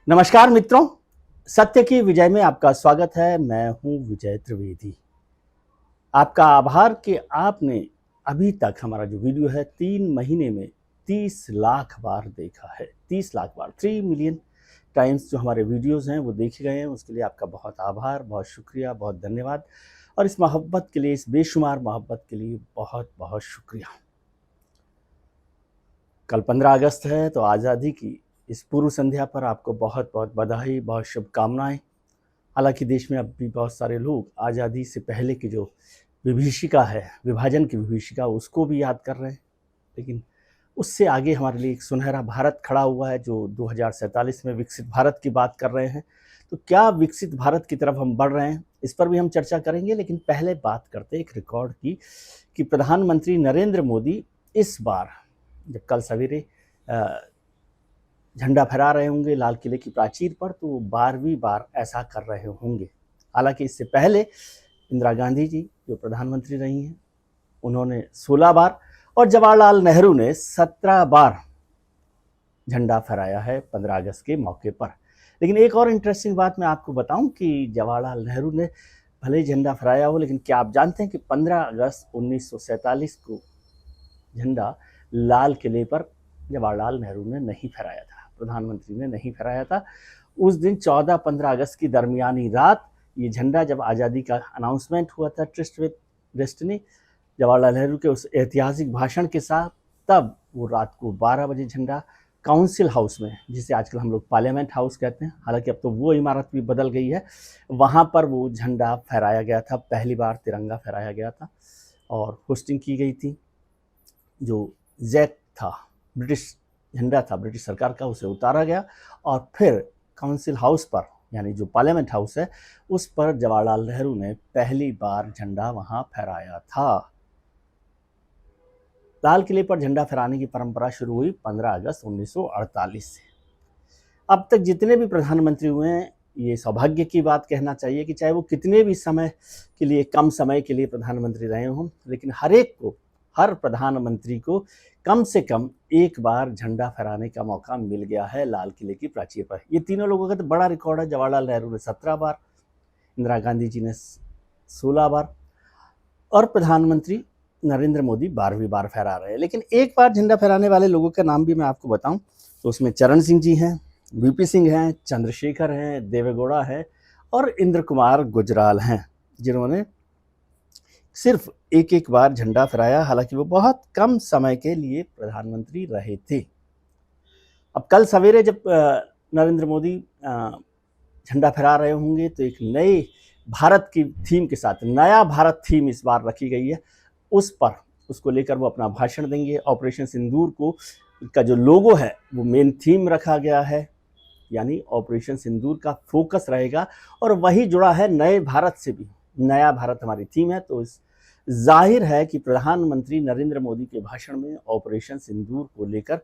नमस्कार मित्रों, सत्य की विजय में आपका स्वागत है। मैं हूं विजय त्रिवेदी। आपका आभार कि आपने अभी तक हमारा जो वीडियो है 3 महीने में 30 लाख बार देखा है। 30 लाख बार, 3 मिलियन टाइम्स जो हमारे वीडियोस हैं वो देखे गए हैं। उसके लिए आपका बहुत आभार, बहुत शुक्रिया, बहुत धन्यवाद। और इस मोहब्बत के लिए, इस बेशुमार मोहब्बत के लिए बहुत बहुत शुक्रिया। कल 15 अगस्त है, तो आज़ादी की इस पूर्व संध्या पर आपको बहुत बहुत बधाई, बहुत शुभकामनाएं। हालांकि देश में अब भी बहुत सारे लोग आज़ादी से पहले की जो विभीषिका है, विभाजन की विभीषिका, उसको भी याद कर रहे हैं। लेकिन उससे आगे हमारे लिए एक सुनहरा भारत खड़ा हुआ है, जो 2047 में विकसित भारत की बात कर रहे हैं। तो क्या विकसित भारत की तरफ हम बढ़ रहे हैं, इस पर भी हम चर्चा करेंगे। लेकिन पहले बात करते हैं एक रिकॉर्ड की, कि प्रधानमंत्री नरेंद्र मोदी इस बार जब कल सवेरे झंडा फहरा रहे होंगे लाल किले की प्राचीर पर, तो 12वीं बार ऐसा कर रहे होंगे। हालांकि इससे पहले इंदिरा गांधी जी जो प्रधानमंत्री रही हैं, उन्होंने 16 बार और जवाहरलाल नेहरू ने 17 बार झंडा फहराया है 15 अगस्त के मौके पर। लेकिन एक और इंटरेस्टिंग बात मैं आपको बताऊं कि जवाहरलाल नेहरू ने भले ही झंडा फहराया हो, लेकिन क्या आप जानते हैं कि 15 अगस्त 1947 को झंडा लाल किले पर जवाहरलाल नेहरू ने नहीं फहराया था, प्रधानमंत्री ने नहीं फहराया था। उस दिन 14-15 अगस्त की दरमियानी रात ये झंडा, जब आज़ादी का अनाउंसमेंट हुआ था trust with destiny, Jawaharlal Nehru के उस ऐतिहासिक भाषण के साथ, तब वो रात को 12 बजे झंडा काउंसिल हाउस में, जिसे आजकल हम लोग पार्लियामेंट हाउस कहते हैं, हालांकि अब तो वो इमारत भी बदल गई है, वहाँ पर वो झंडा फहराया गया था। पहली बार तिरंगा फहराया गया था और होस्टिंग की गई थी। जो जैक था, ब्रिटिश झंडा था ब्रिटिश सरकार का, उसे उतारा गया और फिर काउंसिल हाउस पर, यानी जो पार्लियामेंट हाउस है, उस पर जवाहरलाल नेहरू ने पहली बार झंडा वहां फहराया था। लाल किले पर झंडा फहराने की परंपरा शुरू हुई 15 अगस्त 1948 से। अब तक जितने भी प्रधानमंत्री हुए हैं, ये सौभाग्य की बात कहना चाहिए कि चाहे वो कितने भी समय के लिए, कम समय के लिए प्रधानमंत्री रहे हों, लेकिन हर प्रधानमंत्री को कम से कम एक बार झंडा फहराने का मौका मिल गया है लाल किले की प्राचीर पर। ये तीनों लोगों का तो बड़ा रिकॉर्ड है। जवाहरलाल नेहरू ने 17 बार, इंदिरा गांधी जी ने 16 बार और प्रधानमंत्री नरेंद्र मोदी 12वीं बार फहरा रहे हैं। लेकिन एक बार झंडा फहराने वाले लोगों का नाम भी मैं आपको बताऊं, तो उसमें चरण सिंह जी हैं, वीपी सिंह हैं, चंद्रशेखर हैं, देवेगौड़ा है और इंद्र कुमार गुजराल हैं, जिन्होंने सिर्फ एक एक बार झंडा फहराया। हालांकि वो बहुत कम समय के लिए प्रधानमंत्री रहे थे। अब कल सवेरे जब नरेंद्र मोदी झंडा फहरा रहे होंगे, तो एक नए भारत की थीम के साथ, नया भारत थीम इस बार रखी गई है, उसको लेकर वो अपना भाषण देंगे। ऑपरेशन सिंदूर का जो लोगो है वो मेन थीम रखा गया है, यानी ऑपरेशन सिंदूर का फोकस रहेगा और वही जुड़ा है नए भारत से भी। नया भारत हमारी थीम है, तो जाहिर है कि प्रधानमंत्री नरेंद्र मोदी के भाषण में ऑपरेशन सिंदूर को लेकर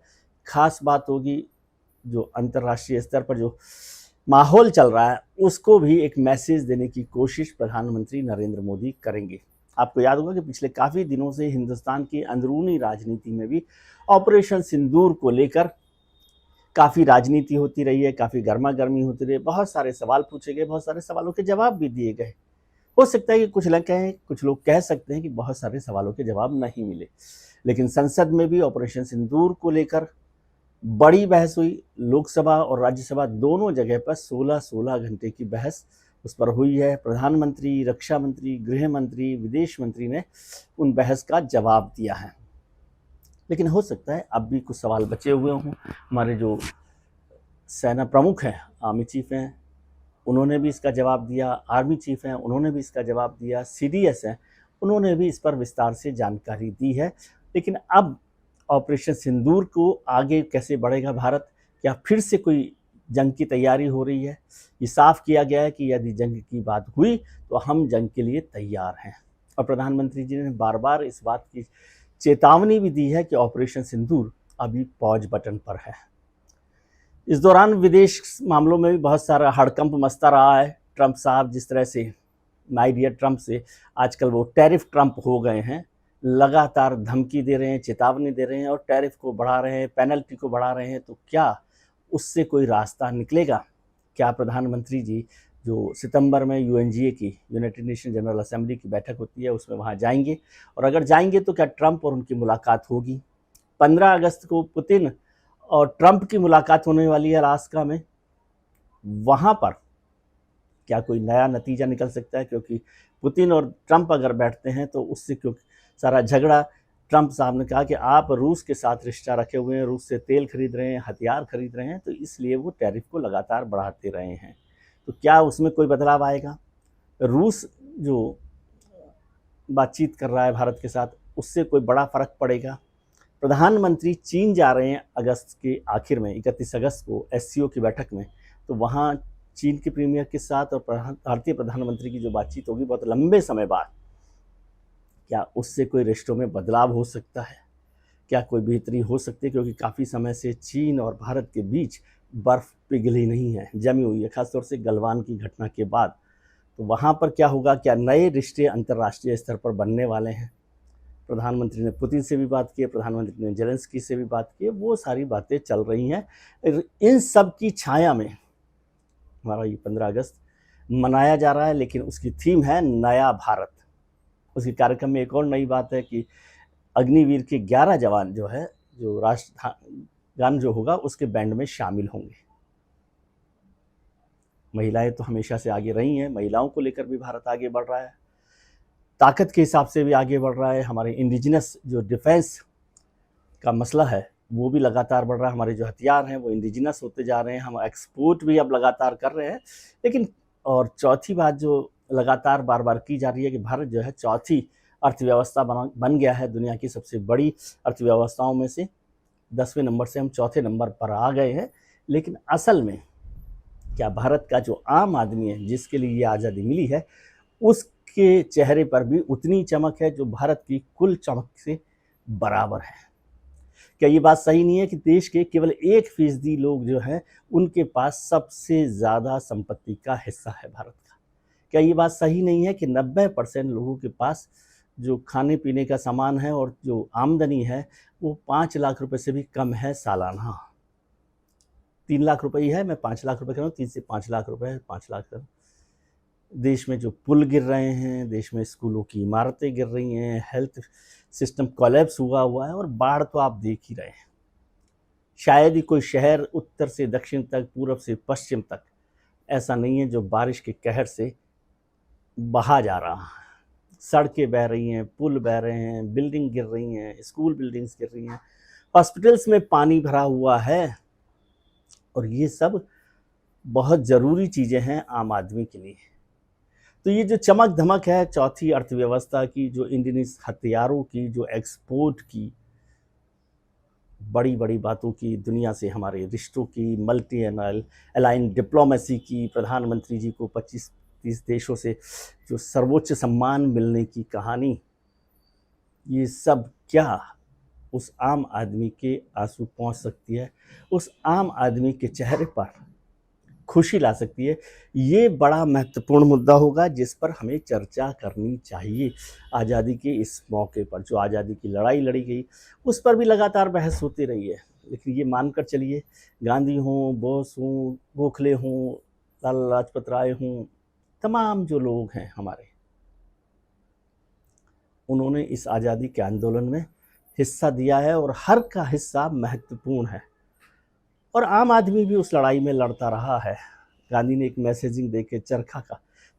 खास बात होगी। जो अंतर्राष्ट्रीय स्तर पर जो माहौल चल रहा है, उसको भी एक मैसेज देने की कोशिश प्रधानमंत्री नरेंद्र मोदी करेंगे। आपको याद होगा कि पिछले काफ़ी दिनों से हिंदुस्तान की अंदरूनी राजनीति में भी ऑपरेशन सिंदूर को लेकर काफ़ी राजनीति होती रही है, काफ़ी गर्मा गर्मी होती रही है, बहुत सारे सवाल पूछे गए, बहुत सारे सवालों के जवाब भी दिए गए। हो सकता है कि कुछ लोग कह सकते हैं कि बहुत सारे सवालों के जवाब नहीं मिले, लेकिन संसद में भी ऑपरेशन सिंदूर को लेकर बड़ी बहस हुई। लोकसभा और राज्यसभा दोनों जगह पर 16-16 घंटे की बहस उस पर हुई है। प्रधानमंत्री, रक्षा मंत्री, गृह मंत्री, विदेश मंत्री ने उन बहस का जवाब दिया है। लेकिन हो सकता है अब भी कुछ सवाल बचे हुए हों। हमारे जो सेना प्रमुख हैं, आर्मी चीफ हैं, उन्होंने भी इसका जवाब दिया, आर्मी चीफ हैं, उन्होंने भी इसका जवाब दिया, सीडीएस हैं, उन्होंने भी इस पर विस्तार से जानकारी दी है। लेकिन अब ऑपरेशन सिंदूर को आगे कैसे बढ़ेगा भारत, क्या फिर से कोई जंग की तैयारी हो रही है? ये साफ किया गया है कि यदि जंग की बात हुई तो हम जंग के लिए तैयार हैं। और प्रधानमंत्री जी ने बार बार इस बात की चेतावनी भी दी है कि ऑपरेशन सिंदूर अभी पॉज बटन पर है। इस दौरान विदेश मामलों में भी बहुत सारा हड़कंप मचता रहा है। ट्रंप साहब जिस तरह से, माय डियर ट्रंप से आजकल वो टैरिफ ट्रंप हो गए हैं, लगातार धमकी दे रहे हैं, चेतावनी दे रहे हैं और टैरिफ को बढ़ा रहे हैं, पेनल्टी को बढ़ा रहे हैं। तो क्या उससे कोई रास्ता निकलेगा? क्या प्रधानमंत्री जी जो सितंबर में यूएनजीए की, यूनाइटेड नेशन जनरल असेंबली की बैठक होती है, उसमें वहाँ जाएंगे? और अगर जाएंगे तो क्या ट्रंप और उनकी मुलाकात होगी? 15 अगस्त को पुतिन और ट्रंप की मुलाकात होने वाली है अलास्का में। वहाँ पर क्या कोई नया नतीजा निकल सकता है? क्योंकि पुतिन और ट्रंप अगर बैठते हैं तो उससे क्योंकि सारा झगड़ा, ट्रंप साहब ने कहा कि आप रूस के साथ रिश्ता रखे हुए हैं, रूस से तेल खरीद रहे हैं, हथियार खरीद रहे हैं, तो इसलिए वो टैरिफ को लगातार बढ़ाते रहे हैं। तो क्या उसमें कोई बदलाव आएगा? रूस जो बातचीत कर रहा है भारत के साथ, उससे कोई बड़ा फर्क पड़ेगा? प्रधानमंत्री चीन जा रहे हैं अगस्त के आखिर में, 31 अगस्त को एससीओ की बैठक में, तो वहाँ चीन के प्रीमियर के साथ और भारतीय प्रधानमंत्री की जो बातचीत होगी बहुत लंबे समय बाद, क्या उससे कोई रिश्तों में बदलाव हो सकता है? क्या कोई बेहतरी हो सकती है? क्योंकि काफ़ी समय से चीन और भारत के बीच बर्फ़ पिघली नहीं है, जमी हुई है, खासतौर से गलवान की घटना के बाद। तो वहाँ पर क्या होगा? क्या नए रिश्ते अंतर्राष्ट्रीय स्तर पर बनने वाले हैं? प्रधानमंत्री ने पुतिन से भी बात की है, प्रधानमंत्री ने जेलेंस्की से भी बात की है, वो सारी बातें चल रही हैं। इन सब की छाया में हमारा ये 15 अगस्त मनाया जा रहा है, लेकिन उसकी थीम है नया भारत। उसके कार्यक्रम में एक और नई बात है कि अग्निवीर के 11 जवान जो है, जो राष्ट्रगान जो होगा उसके बैंड में शामिल होंगे। महिलाएं तो हमेशा से आगे रही हैं, महिलाओं को लेकर भी भारत आगे बढ़ रहा है, ताकत के हिसाब से भी आगे बढ़ रहा है। हमारे इंडिजिनस जो डिफेंस का मसला है वो भी लगातार बढ़ रहा है, हमारे जो हथियार हैं वो इंडिजिनस होते जा रहे हैं, हम एक्सपोर्ट भी अब लगातार कर रहे हैं। लेकिन और चौथी बात जो लगातार बार बार की जा रही है कि भारत जो है चौथी अर्थव्यवस्था बन गया है, दुनिया की सबसे बड़ी अर्थव्यवस्थाओं में से 10वें नंबर से हम चौथे नंबर पर आ गए हैं। लेकिन असल में क्या भारत का जो आम आदमी है, जिसके लिए ये आज़ादी मिली है, उसके चेहरे पर भी उतनी चमक है जो भारत की कुल चमक से बराबर है? क्या ये बात सही नहीं है कि देश के केवल 1% लोग जो हैं उनके पास सबसे ज़्यादा संपत्ति का हिस्सा है भारत का? क्या ये बात सही नहीं है कि 90% लोगों के पास जो खाने पीने का सामान है और जो आमदनी है वो 5 लाख रुपए से भी कम है सालाना? 3 लाख रुपए ही है, मैं 5 लाख रुपए कह रहा हूँ, 3 से 5 लाख रुपए, 5 लाख। देश में जो पुल गिर रहे हैं, देश में स्कूलों की इमारतें गिर रही हैं, हेल्थ सिस्टम कोलैप्स हुआ है, और बाढ़ तो आप देख ही रहे हैं। शायद ही कोई शहर उत्तर से दक्षिण तक, पूरब से पश्चिम तक ऐसा नहीं है जो बारिश के कहर से बहा जा रहा है। सड़कें बह रही हैं, पुल बह रहे हैं, बिल्डिंग गिर रही हैं, स्कूल बिल्डिंग्स गिर रही हैं, हॉस्पिटल्स में पानी भरा हुआ है, और ये सब बहुत ज़रूरी चीज़ें हैं आम आदमी के लिए। तो ये जो चमक धमक है चौथी अर्थव्यवस्था की, जो इंडियन हथियारों की, जो एक्सपोर्ट की, बड़ी बड़ी बातों की, दुनिया से हमारे रिश्तों की, मल्टी अलाइन डिप्लोमेसी की, प्रधानमंत्री जी को 25-30 देशों से जो सर्वोच्च सम्मान मिलने की कहानी, ये सब क्या उस आम आदमी के आंसू पहुंच सकती है? उस आम आदमी के चेहरे पर खुशी ला सकती है? ये बड़ा महत्वपूर्ण मुद्दा होगा जिस पर हमें चर्चा करनी चाहिए। आज़ादी के इस मौके पर जो आज़ादी की लड़ाई लड़ी गई, उस पर भी लगातार बहस होती रही है। लेकिन ये मानकर चलिए, गांधी हों, बोस हों, गोखले हों, लाला लाजपत राय हों, तमाम जो लोग हैं हमारे, उन्होंने इस आज़ादी के आंदोलन में हिस्सा दिया है, और हर का हिस्सा महत्वपूर्ण है, और आम आदमी भी उस लड़ाई में लड़ता रहा है। गांधी ने एक मैसेजिंग देकर,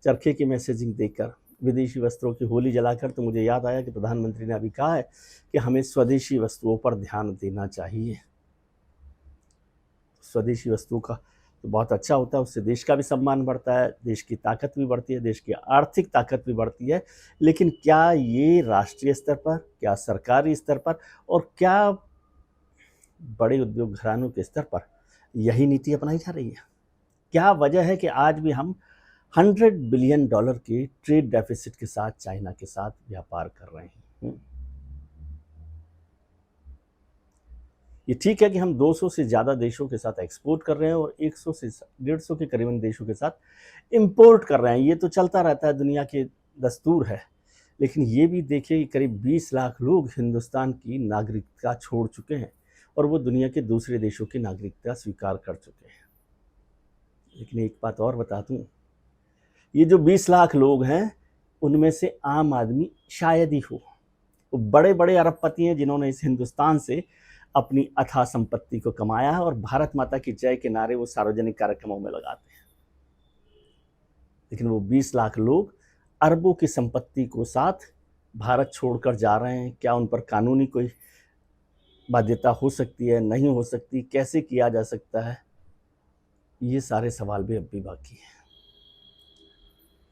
चरखे की मैसेजिंग देकर, विदेशी वस्त्रों की होली जलाकर, तो मुझे याद आया कि प्रधानमंत्री ने अभी कहा है कि हमें स्वदेशी वस्तुओं पर ध्यान देना चाहिए। स्वदेशी वस्तुओं का तो बहुत अच्छा होता है, उससे देश का भी सम्मान बढ़ता है, देश की ताकत भी बढ़ती है, देश की आर्थिक ताकत भी बढ़ती है। लेकिन क्या ये राष्ट्रीय स्तर पर, क्या सरकारी स्तर पर, और क्या बड़े उद्योग घरानों के स्तर पर यही नीति अपनाई जा रही है? क्या वजह है कि आज भी हम $100 बिलियन के ट्रेड डेफिसिट के साथ चाइना के साथ व्यापार कर रहे हैं? ये ठीक है कि हम 200 से ज़्यादा देशों के साथ एक्सपोर्ट कर रहे हैं और 100 से 150 के करीबन देशों के साथ इंपोर्ट कर रहे हैं, ये तो चलता रहता है, दुनिया के दस्तूर है। लेकिन ये भी देखिए कि करीब 20 लाख लोग हिंदुस्तान की नागरिकता छोड़ चुके हैं, और वो दुनिया के दूसरे देशों की नागरिकता स्वीकार कर चुके हैं। लेकिन एक बात और बता दूं, ये जो 20 लाख लोग हैं उनमें से आम आदमी शायद ही हो। वो बड़े बड़े अरबपति हैं जिन्होंने इस हिंदुस्तान से अपनी अथाह संपत्ति को कमाया है और भारत माता की जय के नारे वो सार्वजनिक कार्यक्रमों में लगाते हैं। लेकिन वो 20 लाख लोग अरबों की संपत्ति को साथ भारत छोड़कर जा रहे हैं। क्या उन पर कानूनी कोई बाध्यता हो सकती है, नहीं हो सकती, कैसे किया जा सकता है, ये सारे सवाल भी अब भी बाकी हैं।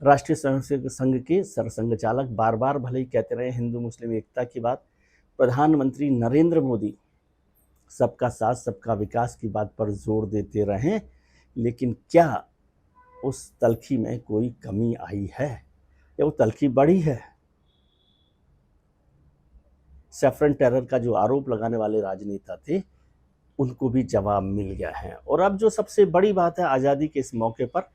राष्ट्रीय स्वयंसेवक संघ के सरसंघ चालक बार बार भले ही कहते रहे हिंदू मुस्लिम एकता की बात, प्रधानमंत्री नरेंद्र मोदी सबका साथ सबका विकास की बात पर जोर देते रहें, लेकिन क्या उस तलखी में कोई कमी आई है या वो तलखी बढ़ी है? सैफरन टेरर का जो आरोप लगाने वाले राजनेता थे उनको भी जवाब मिल गया है। और अब जो सबसे बड़ी बात है आज़ादी के इस मौके पर,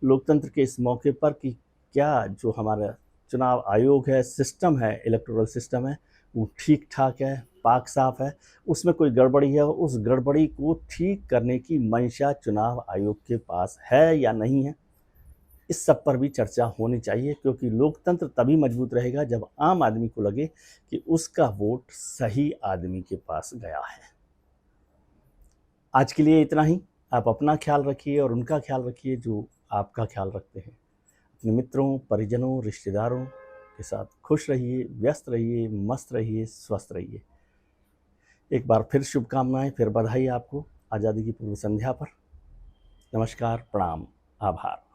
लोकतंत्र के इस मौके पर, कि क्या जो हमारा चुनाव आयोग है, सिस्टम है, इलेक्टोरल सिस्टम है, वो ठीक ठाक है, पाक साफ है, उसमें कोई गड़बड़ी है, उस गड़बड़ी को ठीक करने की मंशा चुनाव आयोग के पास है या नहीं है, इस सब पर भी चर्चा होनी चाहिए। क्योंकि लोकतंत्र तभी मजबूत रहेगा जब आम आदमी को लगे कि उसका वोट सही आदमी के पास गया है। आज के लिए इतना ही। आप अपना ख्याल रखिए और उनका ख्याल रखिए जो आपका ख्याल रखते हैं। अपने मित्रों, परिजनों, रिश्तेदारों के साथ खुश रहिए, व्यस्त रहिए, मस्त रहिए, स्वस्थ रहिए। एक बार फिर शुभकामनाएं, फिर बधाई आपको आज़ादी की पूर्व संध्या पर। नमस्कार, प्रणाम, आभार।